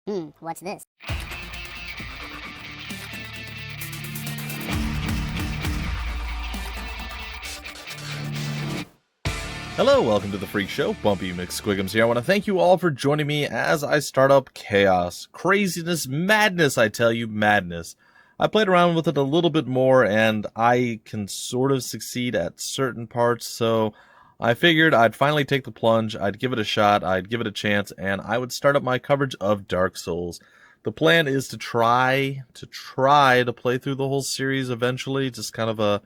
What's this? Hello, welcome to the Freak Show. Bumpy McSquigums here. I want to thank you all for joining me as I start up Chaos. Craziness, madness, I tell you, madness. I played around with it a little bit more, and I can sort of succeed at certain parts, so I figured I'd finally take the plunge, I'd give it a shot, I'd give it a chance, and I would start up my coverage of Dark Souls. The plan is to try to play through the whole series eventually, just kind of a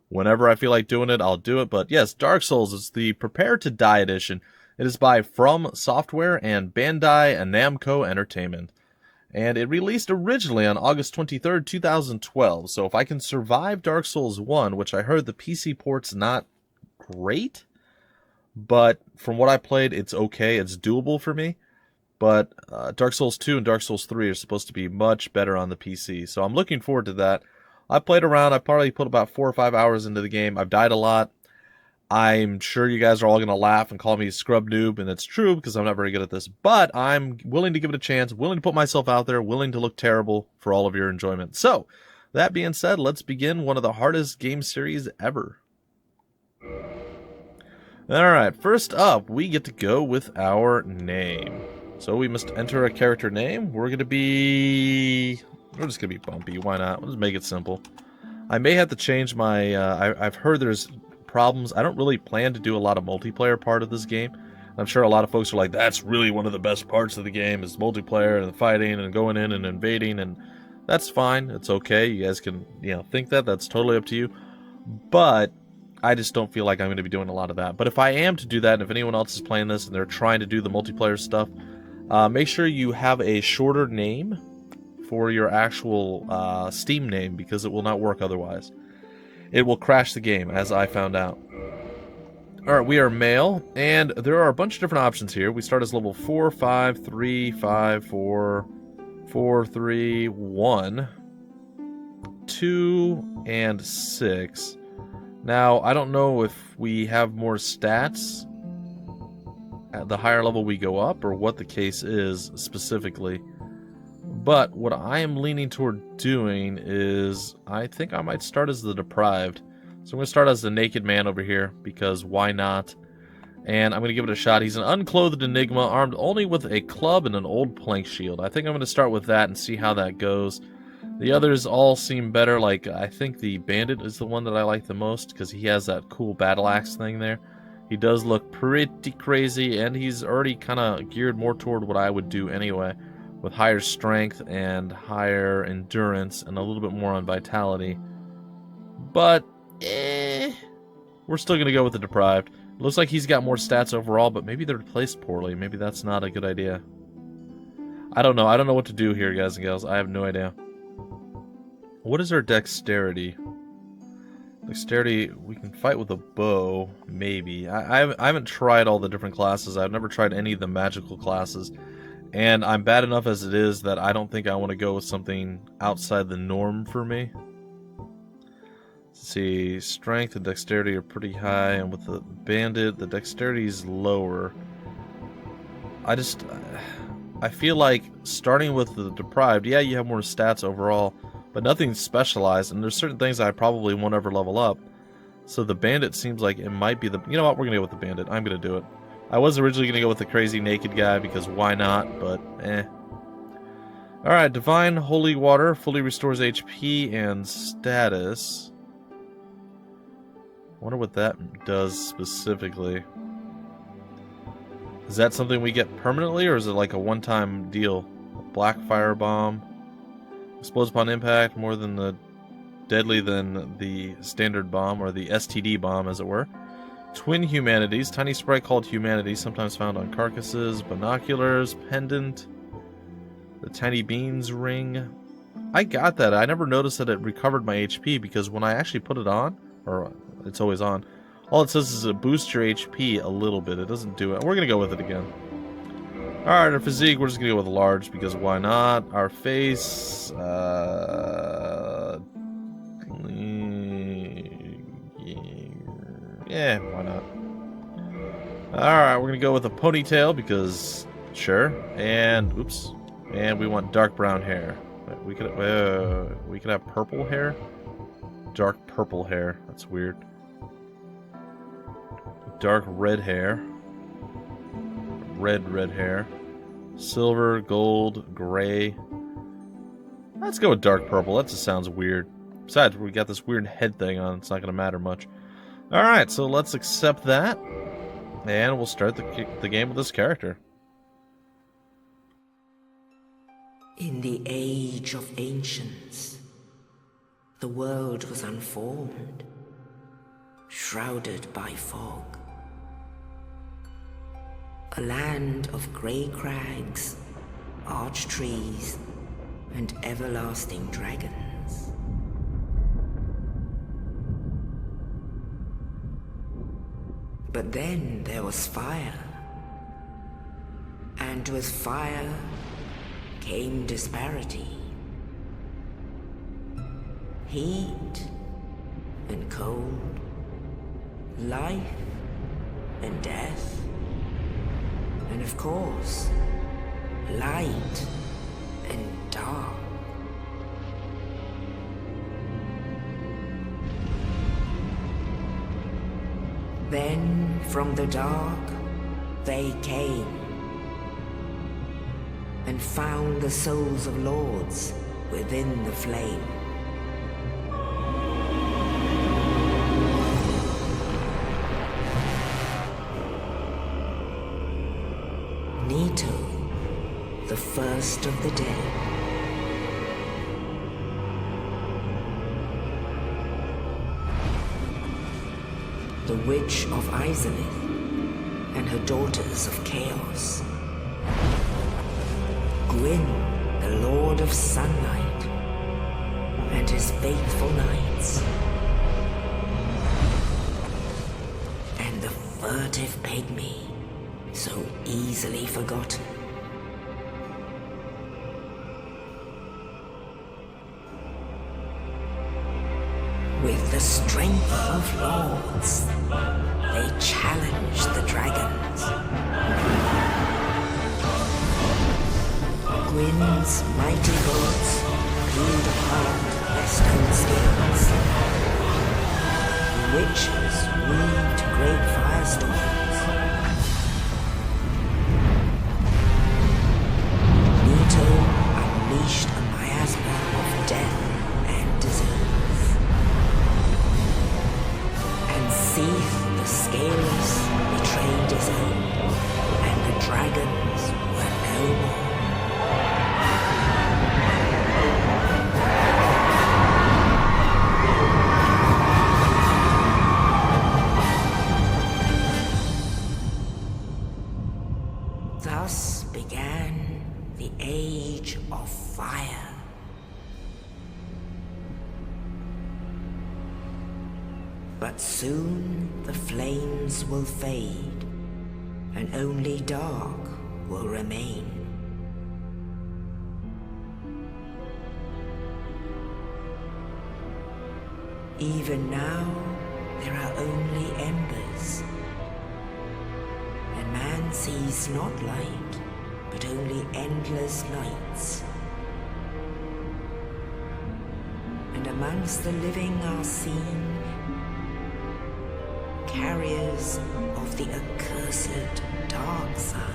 whenever I feel like doing it, I'll do it. But yes, Dark Souls is the Prepare to Die edition. It is by From Software and Bandai Namco Entertainment. And it released originally on August 23rd, 2012. So if I can survive Dark Souls 1, which I heard the PC port's not great, but from what I played, it's okay. It's doable for me. But Dark Souls 2 and Dark Souls 3 are supposed to be much better on the PC. So I'm looking forward to that. I played around. I probably put about 4 or 5 hours into the game. I've died a lot. I'm sure you guys are all going to laugh and call me a scrub noob, and it's true because I'm not very good at this. But I'm willing to give it a chance, willing to put myself out there, willing to look terrible for all of your enjoyment. So, that being said, let's begin one of the hardest game series ever. Alright, first up, we get to go with our name. So we must enter a character name. We're just gonna be Bumpy. Why not? Let's make it simple. I may have to change my. I've heard there's problems. I don't really plan to do a lot of multiplayer part of this game. I'm sure a lot of folks are like, "That's really one of the best parts of the game is multiplayer and the fighting and going in and invading," and that's fine. It's okay. You guys can think that. That's totally up to you. But I just don't feel like I'm going to be doing a lot of that. But if I am to do that, and if anyone else is playing this and they're trying to do the multiplayer stuff, make sure you have a shorter name for your actual Steam name, because it will not work otherwise. It will crash the game, as I found out. Alright, we are male, and there are a bunch of different options here. We start as level 4, 5, 3, 5, 4, 4, 3, 1, 2, and 6. Now, I don't know if we have more stats at the higher level we go up, or what the case is specifically. But what I am leaning toward doing is, I think I might start as the Deprived. So I'm going to start as the Naked Man over here, because why not? And I'm going to give it a shot. He's an unclothed enigma, armed only with a club and an old plank shield. I think I'm going to start with that and see how that goes. The others all seem better. Like, I think the Bandit is the one that I like the most, because he has that cool battle axe thing there. He does look pretty crazy, and he's already kind of geared more toward what I would do anyway, with higher strength and higher endurance and a little bit more on vitality. But, we're still going to go with the Deprived. It looks like he's got more stats overall, but maybe they're placed poorly. Maybe that's not a good idea. I don't know. I don't know what to do here, guys and gals. I have no idea. What is our dexterity? Dexterity, we can fight with a bow, maybe. I haven't tried all the different classes. I've never tried any of the magical classes. And I'm bad enough as it is that I don't think I want to go with something outside the norm for me. Let's see, strength and dexterity are pretty high, and with the Bandit, the dexterity is lower. I feel like starting with the Deprived, yeah, you have more stats overall, but nothing specialized, and there's certain things I probably won't ever level up. So the Bandit seems like it might be the... You know what, we're going to go with the Bandit. I'm going to do it. I was originally going to go with the crazy naked guy, because why not, but Alright, Divine Holy Water fully restores HP and status. Wonder what that does specifically. Is that something we get permanently, or is it like a one-time deal? Black Fire Bomb. Explodes upon impact, more than the deadly than the standard bomb, or the STD bomb, as it were. Twin Humanities, tiny sprite called Humanity, sometimes found on carcasses. Binoculars, pendant. The Tiny Beans ring. I got that. I never noticed that it recovered my HP, because when I actually put it on, or it's always on, all it says is it boosts your HP a little bit. It doesn't do it. We're going to go with it again. Alright, our physique, we're just going to go with large, because why not? Our face, yeah, why not? Alright, we're going to go with a ponytail, because sure. And, oops, And we want dark brown hair. We could have purple hair? Dark purple hair. That's weird. Dark red hair. Red hair. Silver, gold, gray. Let's go with dark purple. That just sounds weird. Besides, we got this weird head thing on. It's not going to matter much. Alright, so let's accept that. And we'll start the game with this character. In the age of ancients, the world was unformed, shrouded by fog. A land of grey crags, arch trees, and everlasting dragons. But then there was fire, and with fire came disparity. Heat and cold, life and death, and of course, light and dark. Then from the dark they came and found the souls of lords within the flame. Nito, the first of the dead. The Witch of Izalith and her daughters of Chaos. Gwyn, the Lord of Sunlight, and his faithful knights. And the furtive pygmy, so easily forgotten. With the strength of lords, they challenged the dragons. Gwyn's mighty bullets peeled apart their stone skins. Witches weaved great firestorms. Nito unleashed a miasma of death and disease. And Seath, the Scaleless, betrayed his own, and the dragons were no more. Thus began the Age of Fire. But soon the flames will fade, and only dark will remain. Even now, there are only embers. And man sees not light, but only endless nights. And amongst the living are seen carriers of the accursed dark side.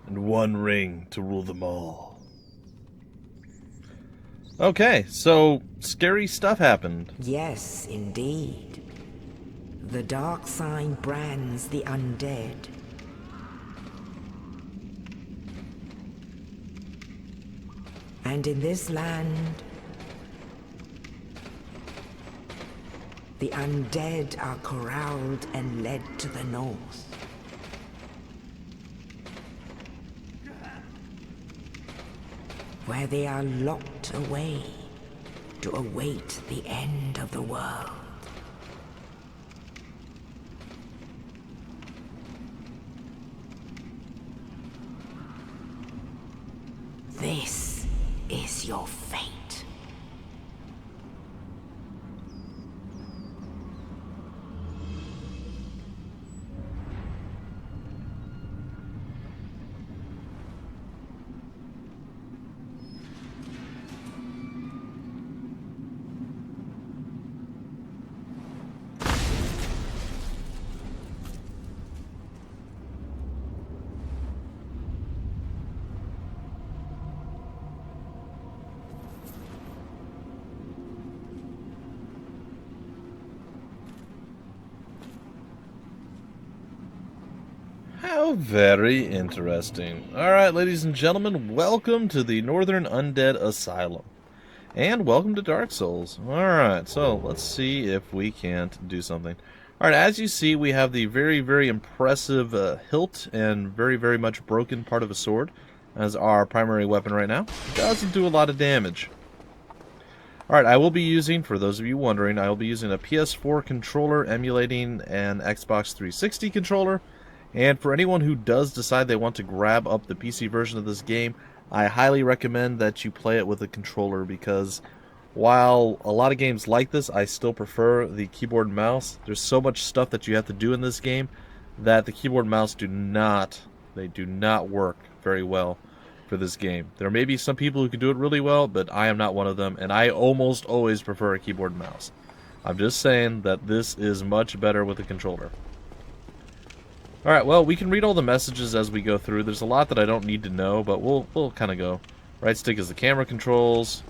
And one ring to rule them all. Okay, so scary stuff happened. Yes, indeed. The dark sign brands the undead. And in this land, the undead are corralled and led to the north. Where they are locked away to await the end of the world. This is your fate. How very interesting. Alright, ladies and gentlemen, welcome to the Northern Undead Asylum. And welcome to Dark Souls. Alright, so let's see if we can't do something. Alright, as you see, we have the very, very impressive hilt and very, very much broken part of a sword as our primary weapon right now. It doesn't do a lot of damage. Alright, I will be using, for those of you wondering, I will be using a PS4 controller emulating an Xbox 360 controller. And for anyone who does decide they want to grab up the PC version of this game, I highly recommend that you play it with a controller, because while a lot of games like this, I still prefer the keyboard and mouse. There's so much stuff that you have to do in this game that the keyboard and mouse do not work very well for this game. There may be some people who can do it really well, but I am not one of them, and I almost always prefer a keyboard and mouse. I'm just saying that this is much better with a controller. Alright, well, we can read all the messages as we go through. There's a lot that I don't need to know, but we'll kind of go. Right stick is the camera controls.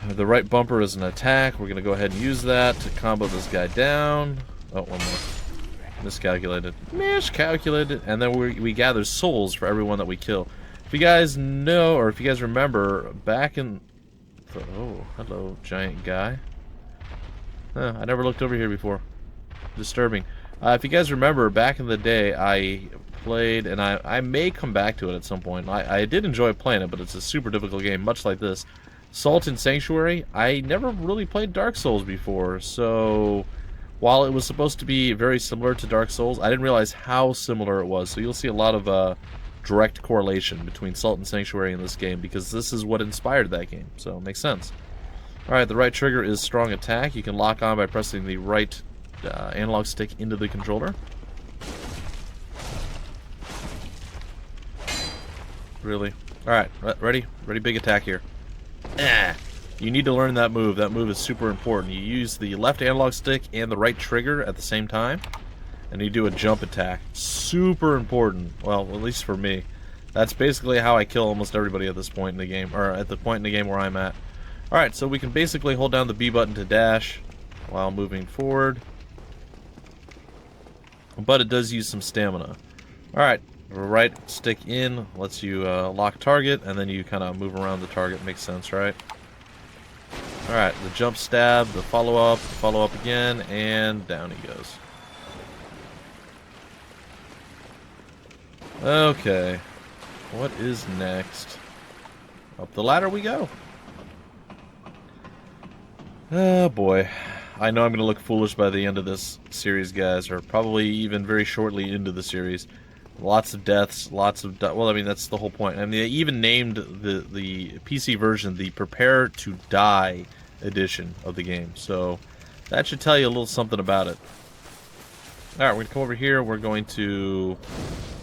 The right bumper is an attack. We're going to go ahead and use that to combo this guy down. Oh, one more. Miscalculated. Miscalculated. And then we gather souls for everyone that we kill. If you guys know, or if you guys remember, back in... Oh, hello, giant guy. Huh, I never looked over here before. Disturbing. If you guys remember, back in the day, I played, and I may come back to it at some point. I did enjoy playing it, but it's a super difficult game, much like this. Salt and Sanctuary, I never really played Dark Souls before, so while it was supposed to be very similar to Dark Souls, I didn't realize how similar it was. So you'll see a lot of direct correlation between Salt and Sanctuary and this game, because this is what inspired that game, so it makes sense. Alright, the right trigger is strong attack. You can lock on by pressing the right analog stick into the controller. Really? Alright, ready? Ready, big attack here. You need to learn that move. That move is super important. You use the left analog stick and the right trigger at the same time, and you do a jump attack. Super important. Well, at least for me. That's basically how I kill almost everybody at this point in the game, or at the point in the game where I'm at. Alright, so we can basically hold down the B button to dash while moving forward. But it does use some stamina. Alright, right stick in lets you lock target, and then you kind of move around the target. Makes sense, right? Alright, the jump stab, the follow up again, and down he goes. Okay, what is next? Up the ladder we go. Oh boy. I know I'm going to look foolish by the end of this series, guys, or probably even very shortly into the series. Lots of deaths, lots of... Well, I mean, that's the whole point. I mean, they even named the PC version the Prepare to Die edition of the game. So that should tell you a little something about it. Alright, we're going to come over here. We're going to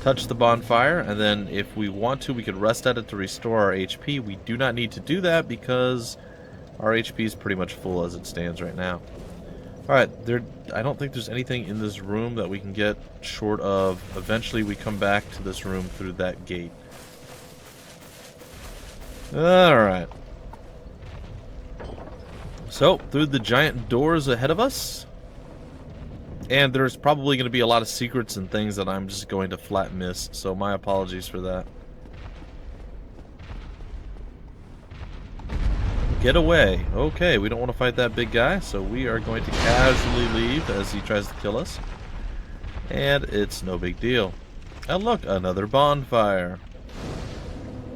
touch the bonfire, and then if we want to, we could rest at it to restore our HP. We do not need to do that because our HP is pretty much full as it stands right now. Alright, I don't think there's anything in this room that we can get short of eventually we come back to this room through that gate. Alright. So, through the giant doors ahead of us. And there's probably going to be a lot of secrets and things that I'm just going to flat miss, so my apologies for that. Get away. Okay, we don't want to fight that big guy, so we are going to casually leave as he tries to kill us. And it's no big deal. And look, another bonfire.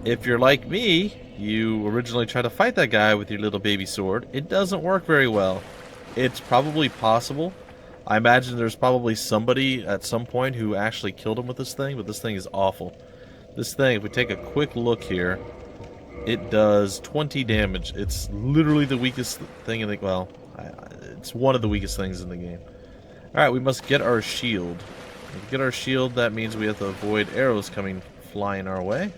If you're like me, you originally try to fight that guy with your little baby sword. It doesn't work very well. It's probably possible. I imagine there's probably somebody at some point who actually killed him with this thing, but this thing is awful. This thing, if we take a quick look here, it does 20 damage. It's literally the weakest thing in the... Well, it's one of the weakest things in the game. Alright, we must get our shield. If we get our shield, that means we have to avoid arrows coming flying our way.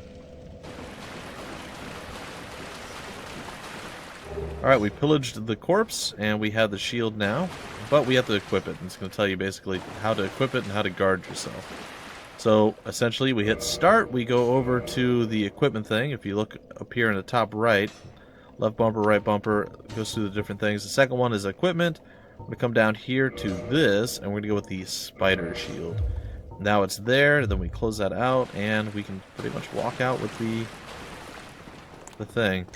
Alright, we pillaged the corpse, and we have the shield now. But we have to equip it. And it's going to tell you basically how to equip it and how to guard yourself. So, essentially, we hit start, we go over to the equipment thing. If you look up here in the top right, left bumper, right bumper, goes through the different things. The second one is equipment. We're going to come down here to this, and we're going to go with the spider shield. Now it's there, then we close that out, and we can pretty much walk out with the thing.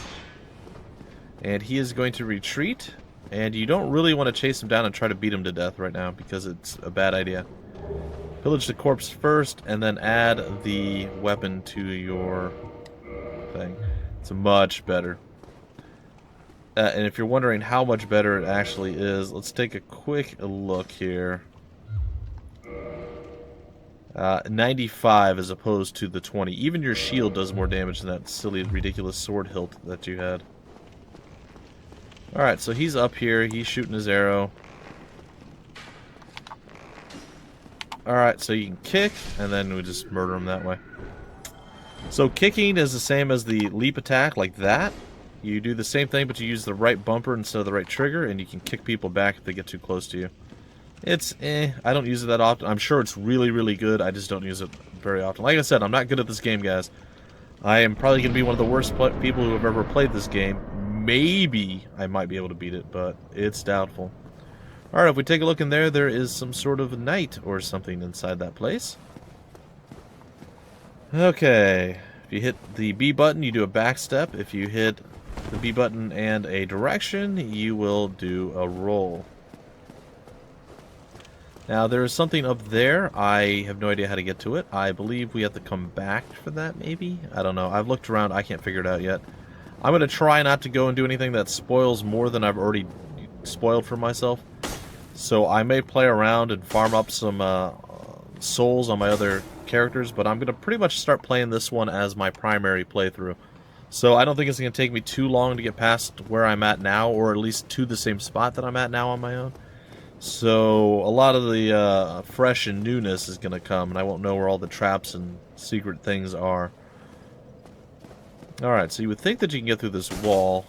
And he is going to retreat, and you don't really want to chase him down and try to beat him to death right now, because it's a bad idea. Pillage the corpse first, and then add the weapon to your thing. It's much better. And if you're wondering how much better it actually is, let's take a quick look here. 95 as opposed to the 20. Even your shield does more damage than that silly, ridiculous sword hilt that you had. Alright, so he's up here. He's shooting his arrow. Alright, so you can kick, and then we just murder him that way. So kicking is the same as the leap attack, like that. You do the same thing, but you use the right bumper instead of the right trigger, and you can kick people back if they get too close to you. It's I don't use it that often. I'm sure it's really, really good. I just don't use it very often. Like I said, I'm not good at this game, guys. I am probably going to be one of the worst people who have ever played this game. Maybe I might be able to beat it, but it's doubtful. Alright, if we take a look in there, there is some sort of knight or something inside that place. Okay, if you hit the B button, you do a back step. If you hit the B button and a direction, you will do a roll. Now, there is something up there. I have no idea how to get to it. I believe we have to come back for that, maybe? I don't know. I've looked around. I can't figure it out yet. I'm going to try not to go and do anything that spoils more than I've already spoiled for myself. So I may play around and farm up some souls on my other characters, but I'm going to pretty much start playing this one as my primary playthrough. So I don't think it's going to take me too long to get past where I'm at now, or at least to the same spot that I'm at now on my own. So a lot of the fresh and newness is going to come, and I won't know where all the traps and secret things are. Alright, so you would think that you can get through this wall,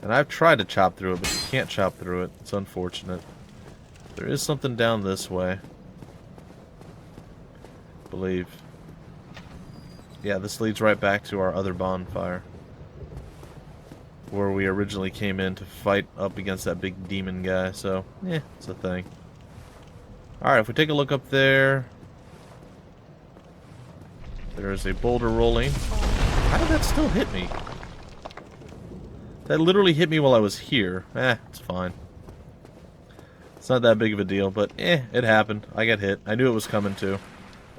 and I've tried to chop through it, but you can't chop through it. It's unfortunate. There is something down this way, I believe. Yeah, this leads right back to our other bonfire, where we originally came in to fight up against that big demon guy, so, yeah, it's a thing. Alright, if we take a look up there, there is a boulder rolling. How did that still hit me? That literally hit me while I was here. It's fine. It's not that big of a deal, but it happened. I got hit. I knew it was coming too.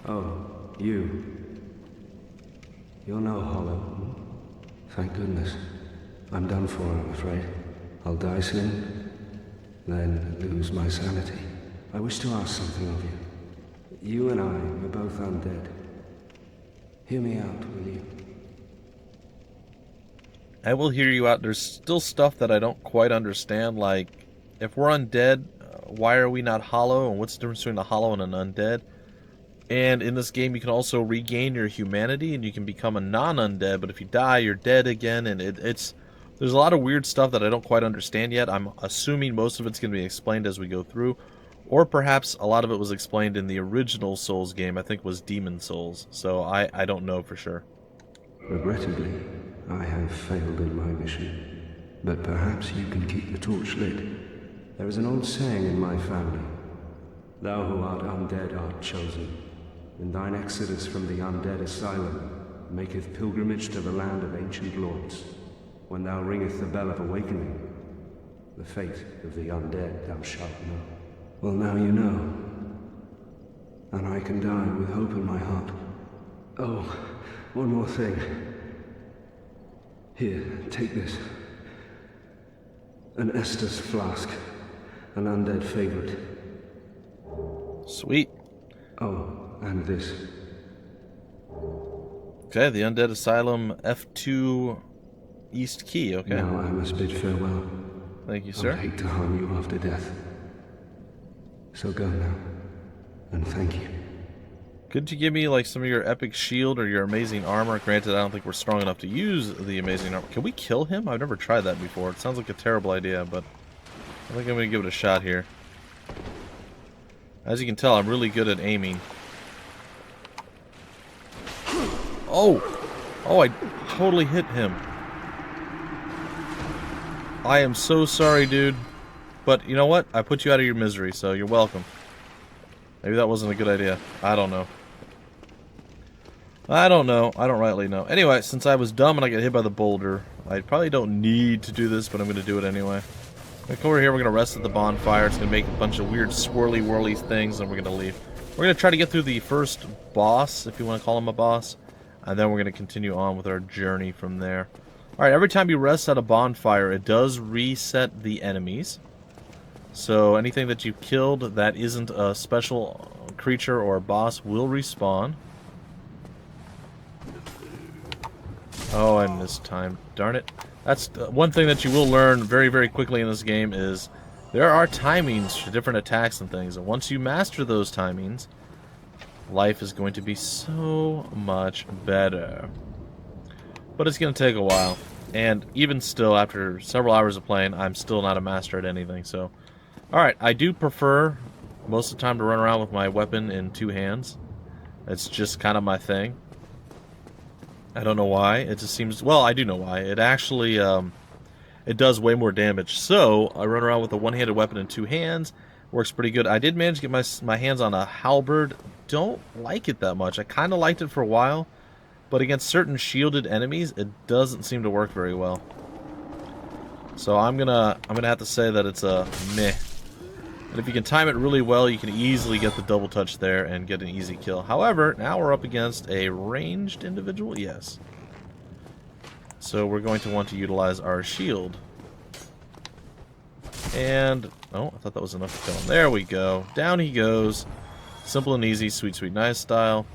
Oh, you. You're no hollow. Thank goodness. I'm done for, I'm afraid. I'll die soon, then lose my sanity. I wish to ask something of you. You and I are both undead. Hear me out, will you? I will hear you out. There's still stuff that I don't quite understand, like, if we're undead, why are we not hollow, and what's the difference between a hollow and an undead? And in this game, you can also regain your humanity, and you can become a non-undead, but if you die, you're dead again, and there's a lot of weird stuff that I don't quite understand yet. I'm assuming most of it's going to be explained as we go through, or perhaps a lot of it was explained in the original Souls game, I think was Demon Souls, so I don't know for sure. Regrettably, I have failed in my mission, but perhaps you can keep the torch lit. There is an old saying in my family, "Thou who art undead art chosen, and thine exodus from the Undead Asylum maketh pilgrimage to the land of ancient lords. When thou ringeth the bell of awakening, the fate of the undead thou shalt know." Well, now you know, and I can die with hope in my heart. Oh, one more thing. Here, take this. An Estus flask, an undead favorite. Sweet. Oh, and this. Okay, the Undead Asylum F2 East Key, okay. Now I must bid farewell. Thank you, I sir. would hate to harm you after death. So go now, and thank you. Could you give me like some of your epic shield or your amazing armor? Granted, I don't think we're strong enough to use the amazing armor. Can we kill him? I've never tried that before. It sounds like a terrible idea, but I think I'm going to give it a shot here. As you can tell, I'm really good at aiming. Oh! Oh, I totally hit him. I am so sorry, dude. But you know what? I put you out of your misery, so you're welcome. Maybe that wasn't a good idea. I don't know. I don't know. I don't rightly know. Anyway, since I was dumb and I got hit by the boulder, I probably don't need to do this, but I'm going to do it anyway. Come over here, we're going to rest at the bonfire. It's going to make a bunch of weird swirly-whirly things, and we're going to leave. We're going to try to get through the first boss, if you want to call him a boss, and then we're going to continue on with our journey from there. Alright, every time you rest at a bonfire, it does reset the enemies. So anything that you killed that isn't a special creature or a boss will respawn. Oh, I missed time. Darn it. That's one thing that you will learn very, very quickly in this game is there are timings for different attacks and things. And once you master those timings, life is going to be so much better. But it's going to take a while. And even still, after several hours of playing, I'm still not a master at anything. So, alright, I do prefer most of the time to run around with my weapon in two hands. It's just kind of my thing. I don't know why. It just seems... Well, I do know why. It actually, it does way more damage. So, I run around with a one-handed weapon in two hands. Works pretty good. I did manage to get my hands on a halberd. Don't like it that much. I kind of liked it for a while. But against certain shielded enemies, it doesn't seem to work very well. So I'm gonna have to say that it's a meh. And if you can time it really well, you can easily get the double touch there and get an easy kill. However, now we're up against a ranged individual. Yes. So we're going to want to utilize our shield. And oh, I thought that was enough to kill him. There we go. Down he goes. Simple and easy, sweet, sweet, nice style.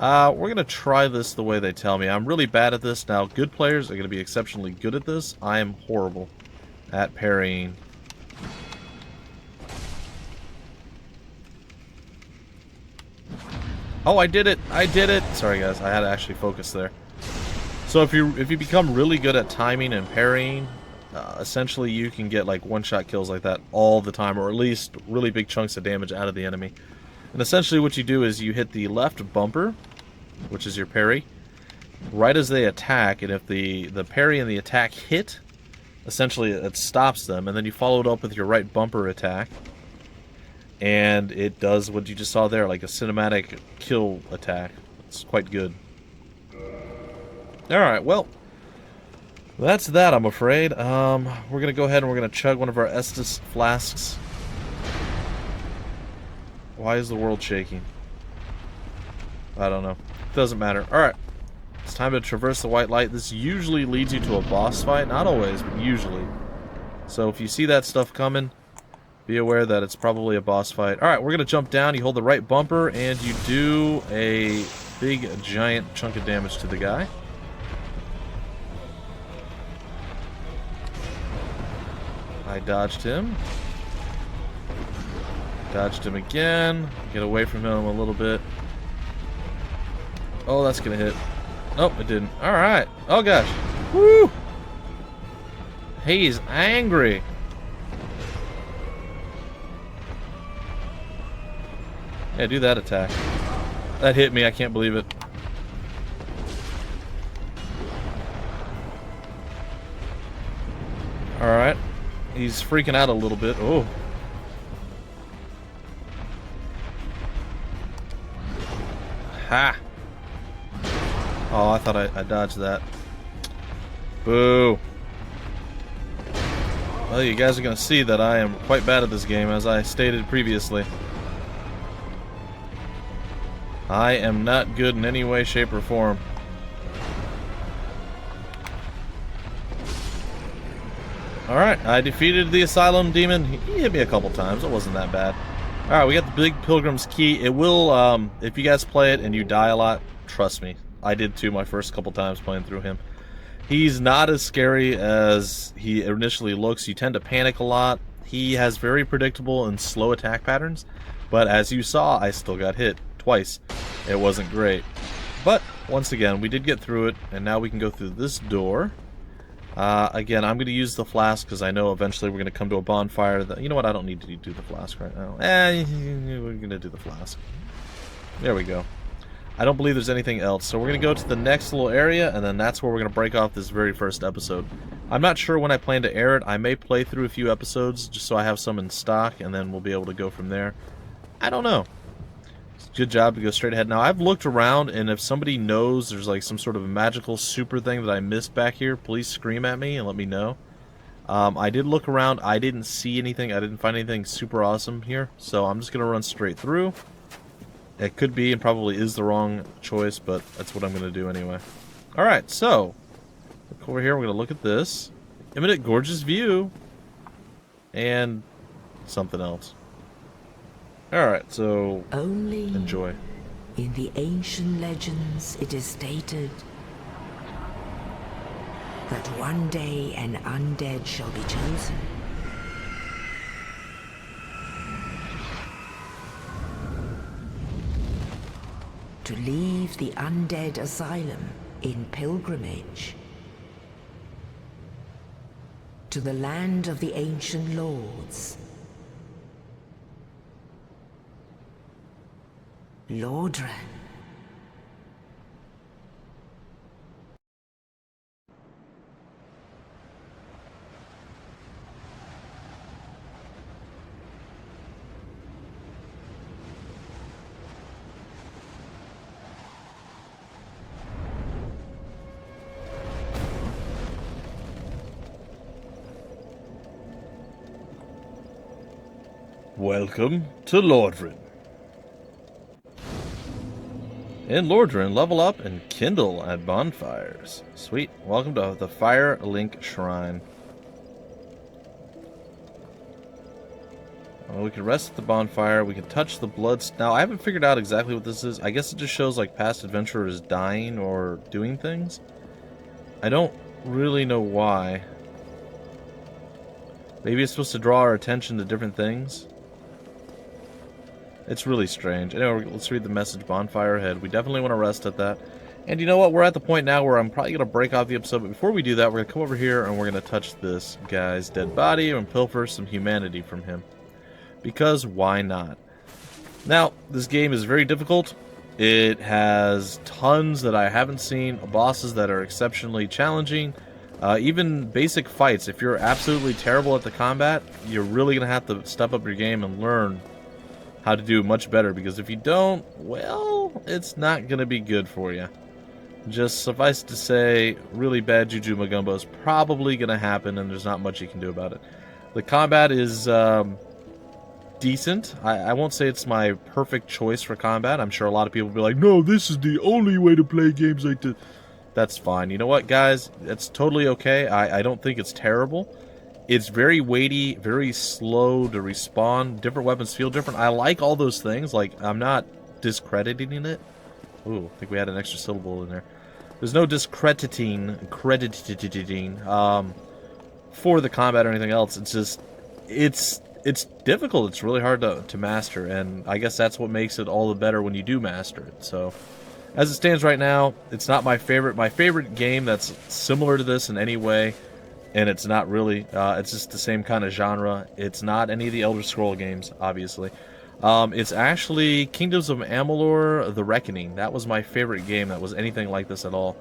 We're going to try this the way they tell me. I'm really bad at this. Now, good players are going to be exceptionally good at this. I am horrible at parrying. Oh, I did it! I did it! Sorry, guys. I had to actually focus there. So if you become really good at timing and parrying, essentially you can get like one-shot kills like that all the time, or at least really big chunks of damage out of the enemy. And essentially what you do is you hit the left bumper, which is your parry, right as they attack, and if the parry and the attack hit, essentially it stops them, and then you follow it up with your right bumper attack, and it does what you just saw there, like a cinematic kill attack. It's quite good. Alright, well, that's that, I'm afraid. We're going to go ahead and we're going to chug one of our Estus flasks. Why is the world shaking? I don't know. Doesn't matter. Alright. It's time to traverse the white light. This usually leads you to a boss fight. Not always, but usually. So if you see that stuff coming, be aware that it's probably a boss fight. Alright, we're going to jump down. You hold the right bumper, and you do a big, giant chunk of damage to the guy. I dodged him. Dodged him again. Get away from him a little bit. Oh, that's gonna hit. Nope, it didn't. Alright. Oh gosh. Woo! He's angry. Yeah, do that attack. That hit me, I can't believe it. Alright. He's freaking out a little bit. Oh. Ha! Oh, I thought I dodged that. Boo! Well, you guys are going to see that I am quite bad at this game, as I stated previously. I am not good in any way, shape, or form. Alright, I defeated the Asylum Demon. He hit me a couple times. It wasn't that bad. Alright, we got the Big Pilgrim's Key. It will, if you guys play it and you die a lot, trust me, I did too my first couple times playing through him. He's not as scary as he initially looks. You tend to panic a lot. He has very predictable and slow attack patterns, but as you saw, I still got hit twice. It wasn't great. But, once again, we did get through it, and now we can go through this door. Again, I'm going to use the flask because I know eventually we're going to come to a bonfire. You know what? I don't need to do the flask right now. We're going to do the flask. There we go. I don't believe there's anything else, so we're going to go to the next little area, and then that's where we're going to break off this very first episode. I'm not sure when I plan to air it. I may play through a few episodes just so I have some in stock, and then we'll be able to go from there. I don't know. It's a good job to go straight ahead. Now, I've looked around, and if somebody knows there's like some sort of magical super thing that I missed back here, please scream at me and let me know. I did look around. I didn't see anything. I didn't find anything super awesome here, so I'm just going to run straight through. It could be and probably is the wrong choice, but that's what I'm going to do anyway. Alright, so, look over here, we're going to look at this. Imminent gorgeous view. And something else. Alright, so, Only enjoy. in the ancient legends it is stated that one day an undead shall be chosen. To leave the Undead Asylum in pilgrimage to the land of the ancient lords. Lordran. Welcome to Lordran. In Lordran, level up and kindle at bonfires. Sweet. Welcome to the Fire Link Shrine. Well, we can rest at the bonfire. We can touch the blood. Now, I haven't figured out exactly what this is. I guess it just shows like past adventurers dying or doing things. I don't really know why. Maybe it's supposed to draw our attention to different things. It's really strange. Anyway, let's read the message. Bonfire ahead. We definitely want to rest at that. And you know what? We're at the point now where I'm probably going to break off the episode. But before we do that, we're going to come over here and we're going to touch this guy's dead body and pilfer some humanity from him. Because why not? Now, this game is very difficult. It has tons that I haven't seen. Bosses that are exceptionally challenging. Even basic fights. If you're absolutely terrible at the combat, you're really going to have to step up your game and learn how to do much better, because if you don't, well, it's not going to be good for you. Just suffice to say, really bad Juju Magumbo is probably going to happen, and there's not much you can do about it. The combat is decent. I won't say it's my perfect choice for combat. I'm sure a lot of people will be like, no, this is the only way to play games like this. That's fine. You know what, guys? That's totally okay. I don't think it's terrible. It's very weighty, very slow to respawn. Different weapons feel different. I like all those things. Like, I'm not discrediting it. Ooh, I think we had an extra syllable in there. There's no crediting for the combat or anything else. It's just, it's difficult. It's really hard to master, and I guess that's what makes it all the better when you do master it. So, as it stands right now, it's not my favorite. My favorite game that's similar to this in any way. And it's not really, it's just the same kind of genre. It's not any of the Elder Scroll games, obviously. It's actually Kingdoms of Amalur: The Reckoning. That was my favorite game that was anything like this at all.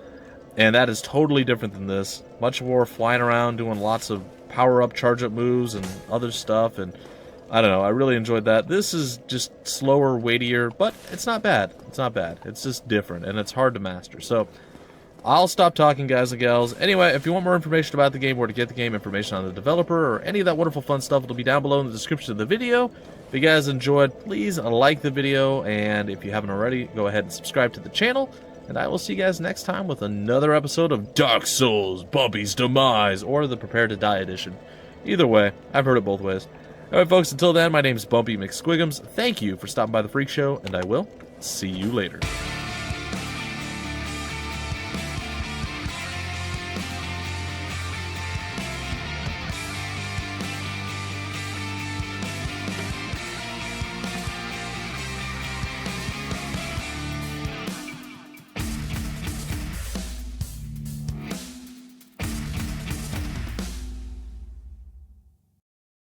And that is totally different than this. Much more flying around, doing lots of power-up, charge-up moves and other stuff. And I don't know, I really enjoyed that. This is just slower, weightier, but it's not bad. It's not bad. It's just different, and it's hard to master. So, I'll stop talking, guys and gals. Anyway, if you want more information about the game, where to get the game, information on the developer, or any of that wonderful fun stuff, it'll be down below in the description of the video. If you guys enjoyed, please like the video, and if you haven't already, go ahead and subscribe to the channel, and I will see you guys next time with another episode of Dark Souls, Bumpy's Demise, or the Prepare to Die edition. Either way, I've heard it both ways. Alright, folks, until then, my name is Bumpy McSquigums. Thank you for stopping by the Freak Show, and I will see you later.